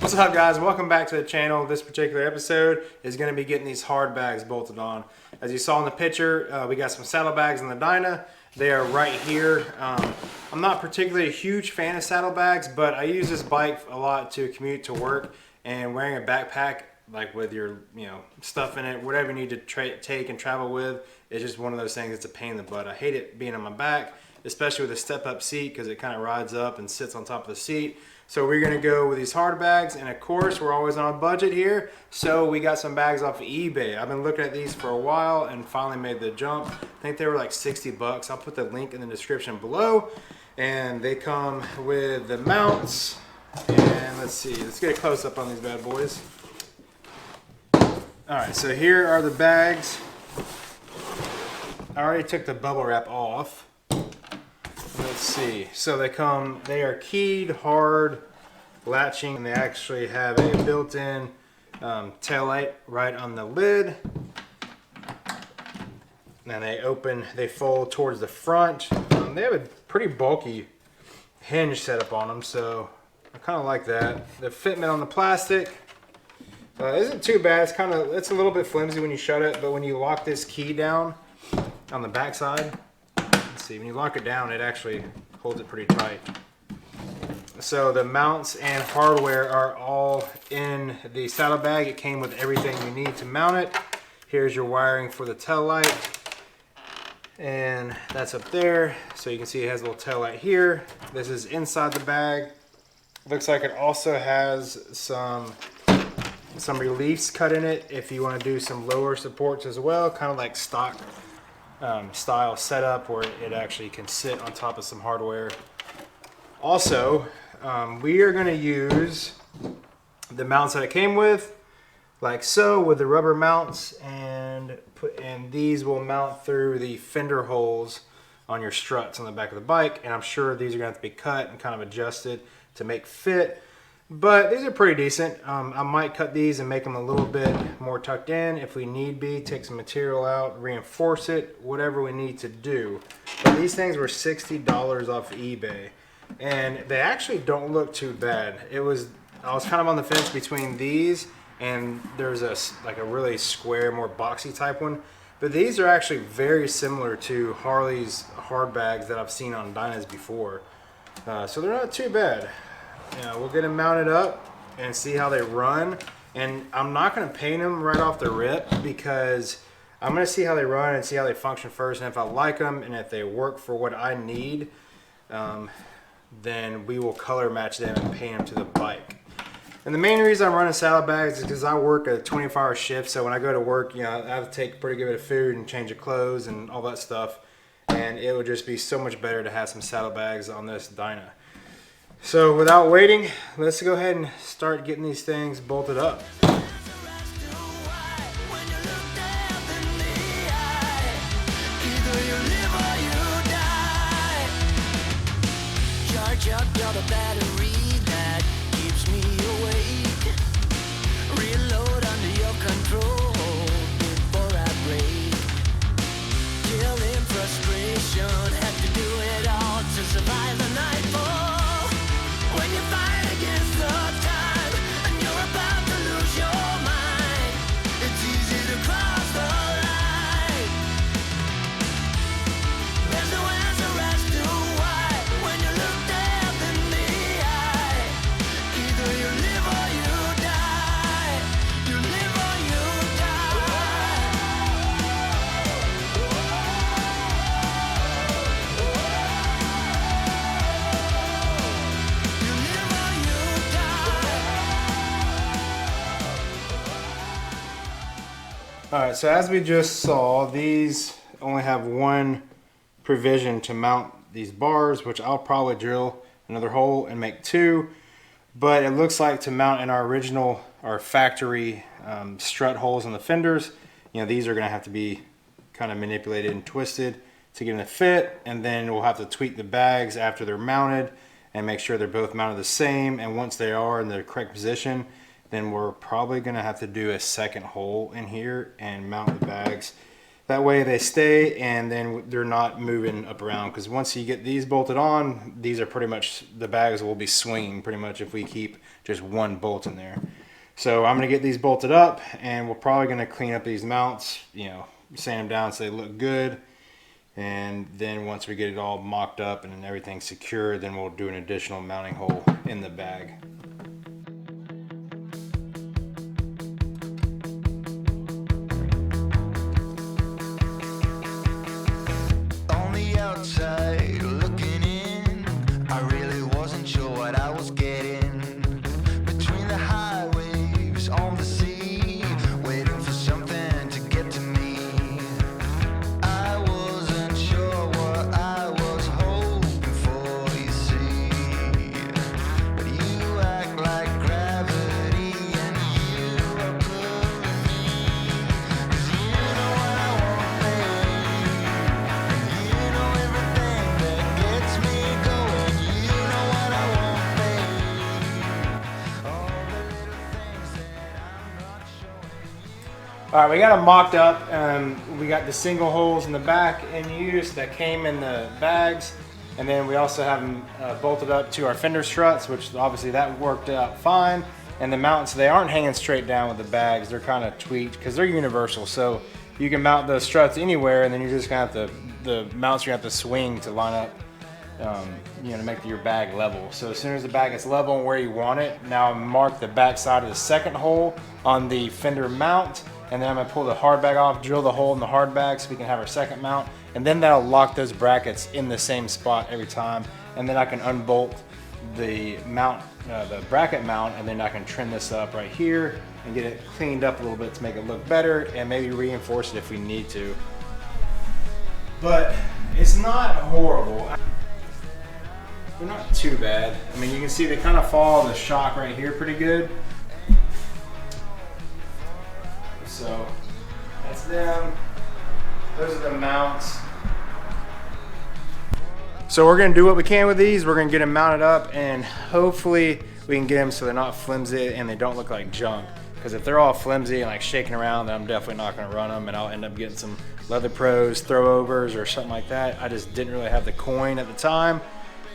What's up, guys? Welcome back to the channel. This particular episode is going to be getting these hard bags bolted on. As you saw in the picture, we got some saddlebags in the Dyna. They are right here. I'm not particularly a huge fan of saddlebags, but I use this bike a lot to commute to work, and wearing a backpack like with your stuff in it, whatever you need to take and travel with, is just one of those things. It's a pain in the butt. I hate it being on my back, especially with a step-up seat, because it kind of rides up and sits on top of the seat. So we're gonna go with these hard bags, and of course we're always on a budget here, so we got some bags off of eBay. I've been looking at these for a while and finally made the jump. I think they were like 60 bucks. I'll put the link in the description below, and they come with the mounts. And let's see, let's get a close up on these bad boys. All right, so here are the bags. I already took the bubble wrap off. Let's see, so they are keyed, hard, latching, and they actually have a built-in tail light right on the lid. And they fold towards the front. They have a pretty bulky hinge setup on them, so I kind of like that. The fitment on the plastic isn't too bad. It's a little bit flimsy when you shut it, but when you lock this key down on the back side, when you lock it down, it actually holds it pretty tight. So the mounts and hardware are all in the saddlebag. It came with everything you need to mount it. Here's your wiring for the tail light, and that's up there. So you can see it has a little tail light here. This is inside the bag. Looks like it also has some reliefs cut in it if you want to do some lower supports as well, kind of like stock style setup where it actually can sit on top of some hardware. Also, we are going to use the mounts that it came with, like so, with the rubber mounts, and these will mount through the fender holes on your struts on the back of the bike. And I'm sure these are going to have to be cut and kind of adjusted to make fit. But these are pretty decent. I might cut these and make them a little bit more tucked in if we need be. Take some material out, reinforce it, whatever we need to do. But these things were $60 off eBay, and they actually don't look too bad. I was kind of on the fence between these and there's a really square, more boxy type one. But these are actually very similar to Harley's hard bags that I've seen on Dynas before. So they're not too bad. We'll get them mounted up and see how they run. And I'm not going to paint them right off the rip, because I'm going to see how they run and see how they function first. And if I like them and if they work for what I need, then we will color match them and paint them to the bike. And the main reason I'm running saddlebags is because I work a 24-hour shift. So when I go to work, I have to take a pretty good bit of food and change of clothes and all that stuff. And it would just be so much better to have some saddlebags on this Dyna. So without waiting, let's go ahead and start getting these things bolted up. Charge up the battery that keeps me awake. Reload under your control before I break. Killing frustration, have to do it all to survive the nightfall. When you fight against the time and you're about to lose your mind, it's easy to cross the line. There's no answer as to why when you look death in the All right, so as we just saw, these only have one provision to mount these bars, which I'll probably drill another hole and make two. But it looks like to mount in our original, our factory strut holes on the fenders, you know, these are gonna have to be kind of manipulated and twisted to get them to fit, and then we'll have to tweak the bags after they're mounted and make sure they're both mounted the same. And once they are in the correct position, then we're probably gonna have to do a second hole in here and mount the bags. That way they stay and then they're not moving up around, because once you get these bolted on, these are pretty much, the bags will be swinging pretty much if we keep just one bolt in there. So I'm gonna get these bolted up, and we're probably gonna clean up these mounts, you know, sand them down so they look good. And then once we get it all mocked up and everything secure, then we'll do an additional mounting hole in the bag. On the outside looking in, I really wasn't sure what I was getting. Between the high waves on the sea, waiting for something to get to me. I wasn't sure what I was hoping for, you see. But you act like gravity and you are pulling me. 'Cause you know what I want, babe. You know everything that gets me going. You know what I want, babe. All the little things that I'm not showing. All right, we got them mocked up. We got the single holes in the back in use that came in the bags. And then we also have them bolted up to our fender struts, which obviously that worked out fine. And the mounts, they aren't hanging straight down with the bags. They're kind of tweaked because they're universal. So you can mount those struts anywhere, and then you're just gonna have to, the mounts you're gonna have to swing to line up, you know, to make your bag level. So as soon as the bag is level and where you want it, now mark the back side of the second hole on the fender mount, and then I'm gonna pull the hard bag off, drill the hole in the hard bag so we can have our second mount, and then that'll lock those brackets in the same spot every time. And then I can unbolt the mount, the bracket mount, and then I can trim this up right here and get it cleaned up a little bit to make it look better, and maybe reinforce it if we need to. But it's not horrible. They're not too bad. I mean, you can see they kind of follow the shock right here pretty good. So that's them. Those are the mounts. So we're gonna do what we can with these. We're gonna get them mounted up, and hopefully we can get them so they're not flimsy and they don't look like junk. Because if they're all flimsy and like shaking around, then I'm definitely not gonna run them, and I'll end up getting some Leather Pros throwovers or something like that. I just didn't really have the coin at the time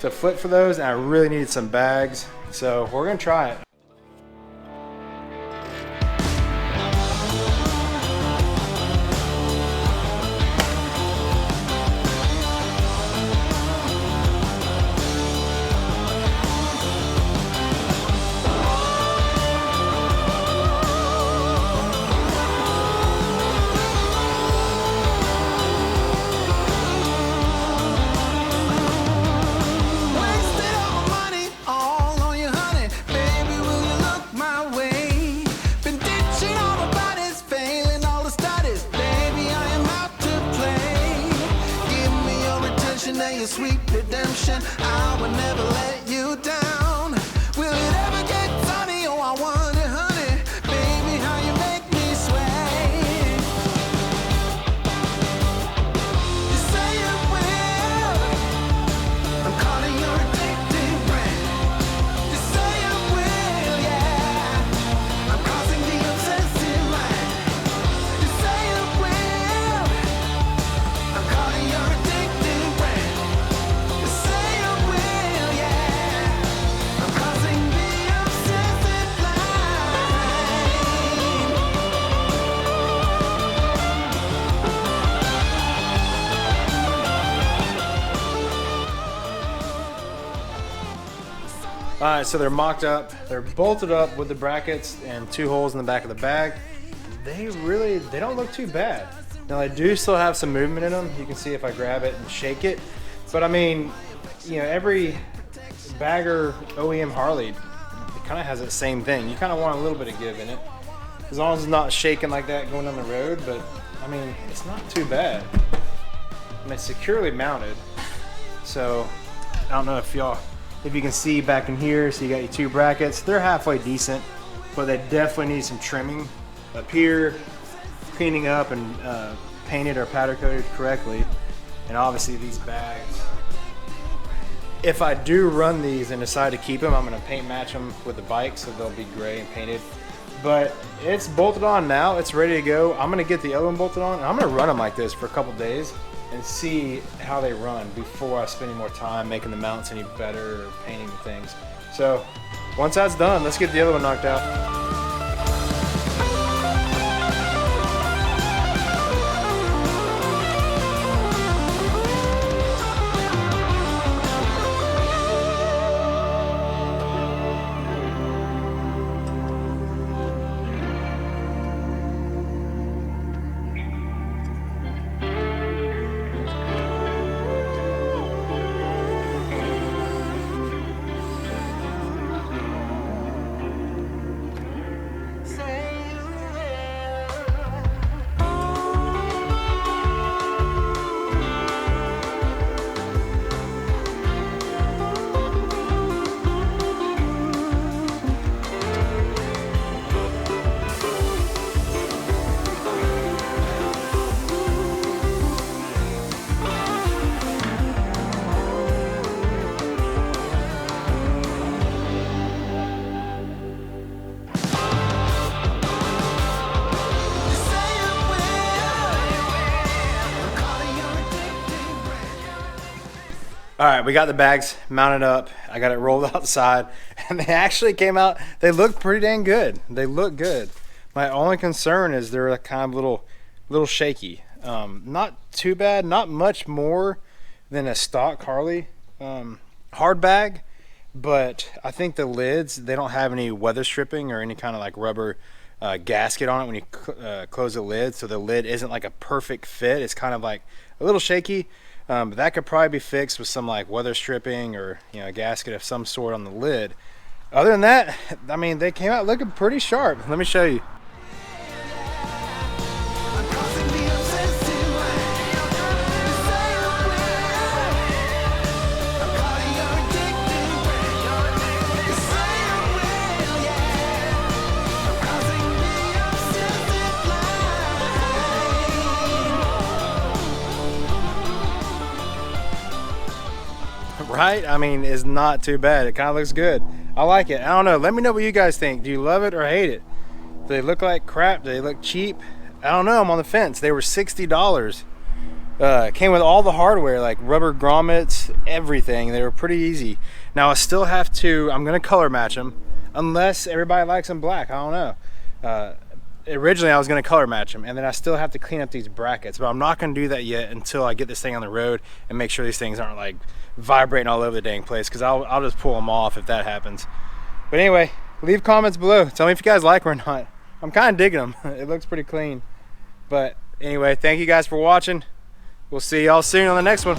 to flip for those, and I really needed some bags. So we're gonna try it. Wasted all my money, all on you, honey. Baby, will you look my way? Been ditching all my bodies, failing all the studies. Baby, I am out to play. Give me your attention and your sweet redemption. I will never let you down. Will it ever get sunny? Oh, I wonder, honey. Baby, how you make me sway. You say it will. I'm calling your addictive brand. You say it will, yeah. I'm crossing the obsessive line. You say it will. I'm calling your addictive brand. You say it will, yeah. I'm crossing the obsessive line. All right, so they're mocked up. They're bolted up with the brackets and two holes in the back of the bag. They don't look too bad. Now they do still have some movement in them. You can see if I grab it and shake it. But I mean, you know, every bagger OEM Harley kind of has that same thing. You kind of want a little bit of give in it. as long as it's not shaking like that going on the road. But I mean, it's not too bad. And it's securely mounted, so I don't know if you can see back in here. So you got your 2 brackets. They're halfway decent, but they definitely need some trimming up here, cleaning up and painted or powder coated correctly. And obviously these bags, if I do run these and decide to keep them, I'm going to paint match them with the bike, so they'll be gray and painted. But it's bolted on now. It's ready to go. I'm going to get the other one bolted on, and I'm going to run them like this for a couple days and see how they run before I spend any more time making the mounts any better or painting the things. So once that's done, let's get the other one knocked out. All right, we got the bags mounted up. I got it rolled outside, and they actually came out. They look pretty dang good. They look good. My only concern is they're kind of little shaky. Not too bad. Not much more than a stock Harley hard bag, but I think the lids, they don't have any weather stripping or any kind of like rubber gasket on it when you close the lid, so the lid isn't like a perfect fit. It's kind of like a little shaky. But that could probably be fixed with some like weather stripping or a gasket of some sort on the lid. Other than that, I mean, they came out looking pretty sharp. Let me show you. Right? I mean, it's not too bad. It kind of looks good. I like it. I don't know. Let me know what you guys think. Do you love it or hate it? Do they look like crap? Do they look cheap? I don't know. I'm on the fence. They were $60. Came with all the hardware, like rubber grommets, everything. They were pretty easy. Now I still have to, I'm going to color match them unless everybody likes them black. I don't know. Originally I was going to color match them, and then I still have to clean up these brackets, but I'm not going to do that yet until I get this thing on the road and make sure these things aren't like vibrating all over the dang place, because I'll just pull them off if that happens. But anyway, leave comments below. Tell me if you guys like them or not. I'm kind of digging them. It looks pretty clean. But anyway, thank you guys for watching. We'll see y'all soon on the next one.